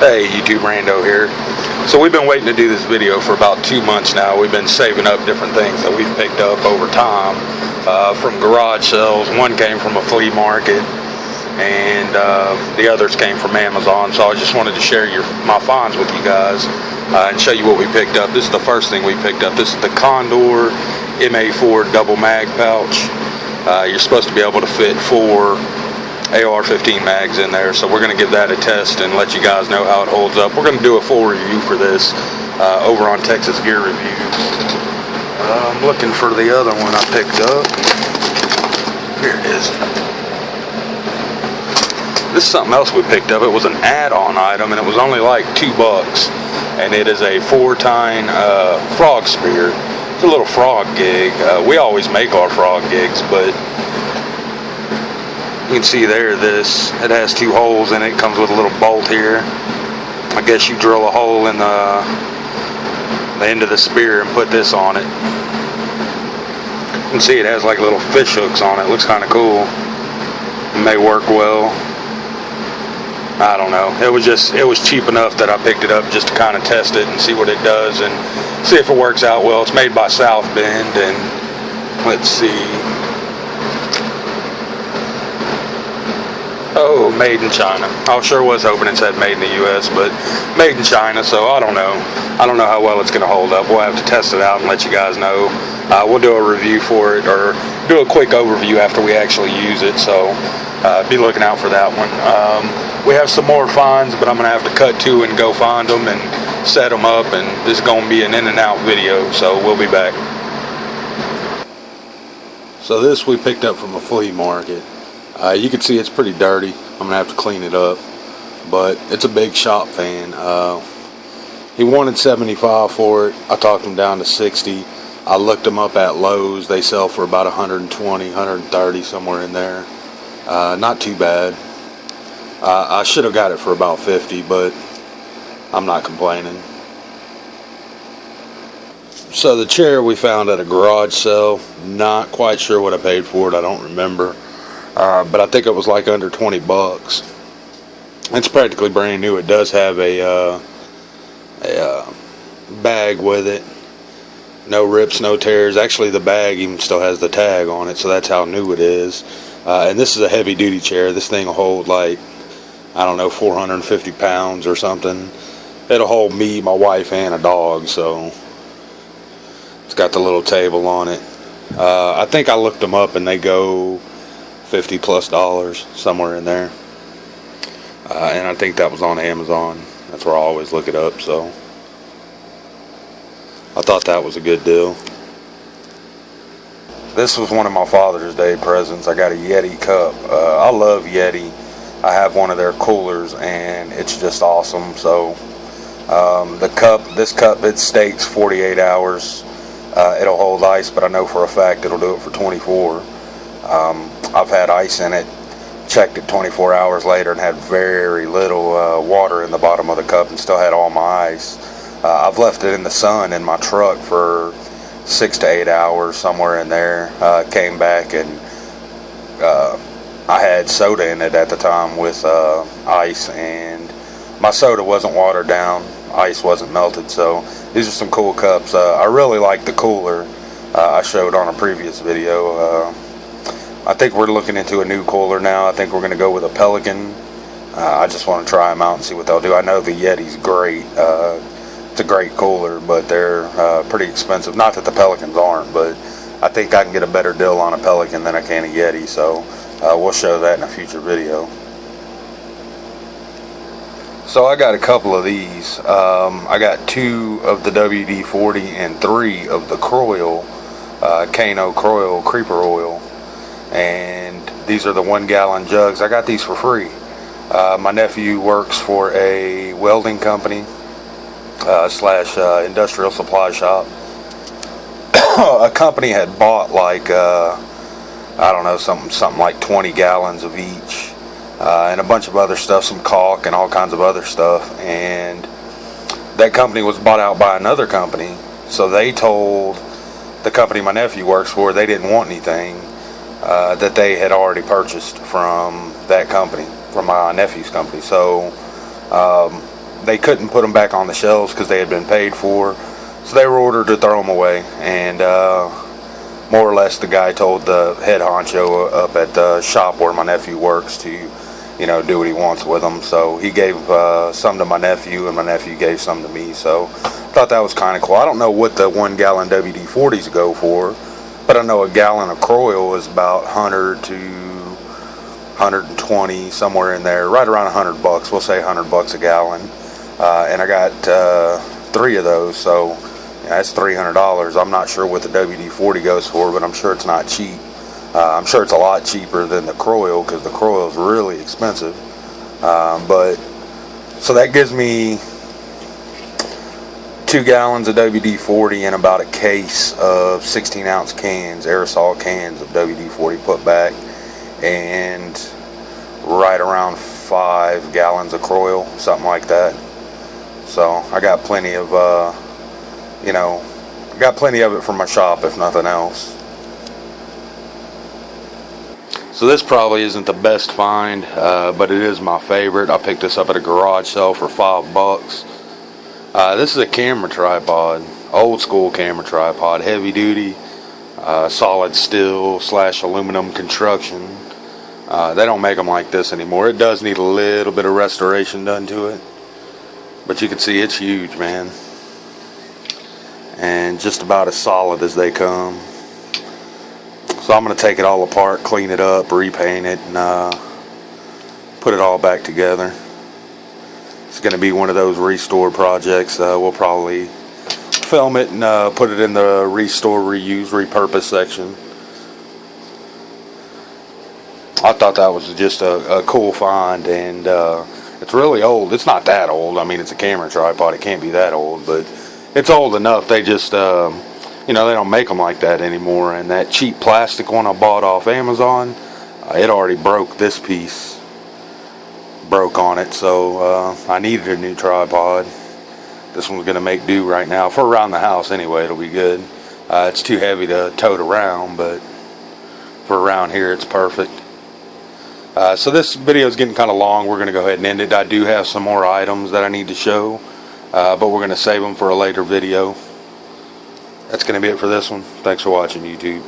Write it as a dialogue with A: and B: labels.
A: Hey YouTube, Rando here. So we've been waiting to do this video for about 2 months now. We've been saving up different things that we've picked up over time from garage sales. One came from a flea market and the others came from Amazon. So I just wanted to share my finds with you guys and show you what we picked up. This is the first thing we picked up. This is the Condor MA4 double mag pouch. You're supposed to be able to fit 4 AR-15 mags in there, so we're going to give that a test and let you guys know how it holds up. We're going to do a full review for this over on Texas Gear Reviews. I'm looking for the other one I picked up. Here it is. This is something else we picked up. It was an add-on item and it was only like $2, and it is a 4-tine frog spear. It's a little frog gig. We always make our frog gigs, but you can see there, it has 2 holes in it. Comes with a little bolt here. I guess you drill a hole in the end of the spear and put this on it. You can see it has like little fish hooks on it. Looks kind of cool. It may work well. I don't know. It was cheap enough that I picked it up just to kind of test it and see what it does and see if it works out well. It's made by South Bend, and let's see. Oh, made in China. I sure was hoping it said made in the U.S., but made in China, so I don't know. I don't know how well it's going to hold up. We'll have to test it out and let you guys know. We'll do a review for it, or do a quick overview after we actually use it, so be looking out for that one. We have some more finds, but I'm going to have to cut to and go find them and set them up, and this is going to be an in and out video, so we'll be back. So this we picked up from a flea market. You can see it's pretty dirty. I'm going to have to clean it up. But it's a big shop fan. He wanted $75 for it. I talked him down to $60. I looked them up at Lowe's. They sell for about $120, $130, somewhere in there. Not too bad. I should have got it for about $50, but I'm not complaining. So the chair we found at a garage sale. Not quite sure what I paid for it. I don't remember. But I think it was like under $20. It's practically brand new. It does have a bag with it. No rips, no tears. Actually, the bag even still has the tag on it, so that's how new it is. And this is a heavy duty chair. This thing will hold like, I don't know, 450 pounds or something. It'll hold me, my wife, and a dog, so it's got the little table on it. I think I looked them up and they go $50+ somewhere in there, and I think that was on Amazon. That's where I always look it up, so I thought that was a good deal. This was one of my Father's Day presents. I got a Yeti Cup. I love Yeti. I have one of their coolers and it's just awesome. So this cup, it states 48 hours. It'll hold ice, but I know for a fact it'll do it for 24. I've had ice in it, checked it 24 hours later, and had very little water in the bottom of the cup and still had all my ice. I've left it in the sun in my truck for 6 to 8 hours, somewhere in there. Came back and I had soda in it at the time with ice, and my soda wasn't watered down, ice wasn't melted, so these are some cool cups. I really like the cooler I showed on a previous video. I think we're looking into a new cooler now. I think we're going to go with a Pelican. I just want to try them out and see what they'll do. I know the Yeti's great. It's a great cooler, but they're pretty expensive. Not that the Pelicans aren't, but I think I can get a better deal on a Pelican than I can a Yeti, so we'll show that in a future video. So I got a couple of these. I got 2 of the WD-40 and 3 of the Croil, Kano Croil Creeper Oil. And these are the 1-gallon jugs. I got these for free. My nephew works for a welding company slash industrial supply shop. A company had bought like I don't know, something like 20 gallons of each, and a bunch of other stuff, some caulk and all kinds of other stuff. And that company was bought out by another company, so they told the company my nephew works for they didn't want anything. That they had already purchased from that company, from my nephew's company. So they couldn't put them back on the shelves because they had been paid for, so they were ordered to throw them away. And more or less the guy told the head honcho up at the shop where my nephew works to, you know, do what he wants with them. So he gave some to my nephew, and my nephew gave some to me. So I thought that was kind of cool. I don't know what the 1 gallon WD-40s go for, but I know a gallon of Croil is about 100 to 120, somewhere in there, right around $100. We'll say $100 a gallon. And I got 3 of those, so yeah, that's $300. I'm not sure what the WD-40 goes for, but I'm sure it's not cheap. I'm sure it's a lot cheaper than the Croil, because the Croil is really expensive. But so that gives me 2 gallons of WD-40 and about a case of 16-ounce cans, aerosol cans of WD-40 put back, and right around 5 gallons of Croil, something like that. So I got plenty of, you know, I got plenty of it from my shop, if nothing else. So this probably isn't the best find, but it is my favorite. I picked this up at a garage sale for $5. This is a camera tripod, old school camera tripod, heavy duty, solid steel / aluminum construction. They don't make them like this anymore. It does need a little bit of restoration done to it, but you can see it's huge, man, and just about as solid as they come. So I'm going to take it all apart, clean it up, repaint it, and put it all back together. It's going to be one of those restore projects. We'll probably film it and put it in the restore, reuse, repurpose section. I thought that was just a cool find, and it's really old. It's not that old. I mean, it's a camera tripod. It can't be that old, but it's old enough. They just, you know, they don't make them like that anymore. And that cheap plastic one I bought off Amazon, it already broke. This piece broke on it, so I needed a new tripod. This one's going to make do right now. For around the house anyway, it'll be good. It's too heavy to tote around, but for around here, it's perfect. So this video is getting kind of long. We're going to go ahead and end it. I do have some more items that I need to show, but we're going to save them for a later video. That's going to be it for this one. Thanks for watching, YouTube.